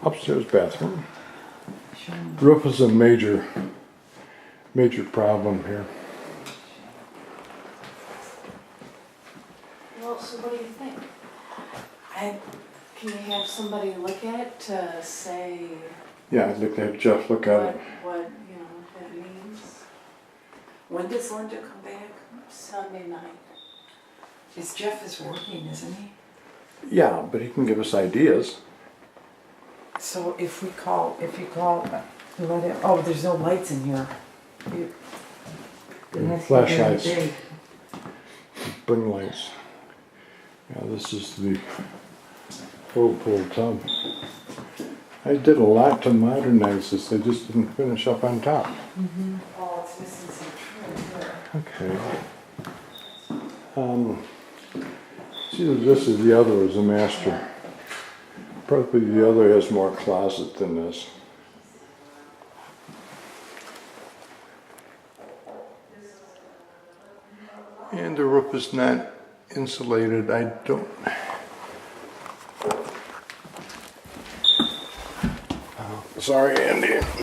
Upstairs bathroom. Roof is a major problem here. Well, so what do you think? Can you have somebody look at it to say Yeah, I'd like to have Jeff look at it. what that means? When does Linda come back? Sunday night. Jeff is working, isn't he? Yeah, but he can give us ideas. So if you call, let him, oh, there's no lights in here. Flashlights. Bring lights. Yeah, this is the whirlpool tub. I did a lot to modernize this. I just didn't finish up on top. Oh, it's missing some trim here. Okay. It's either this or the other is a master. Probably the other has more closet than this. And the roof is not insulated. I don't. Sorry, Andy.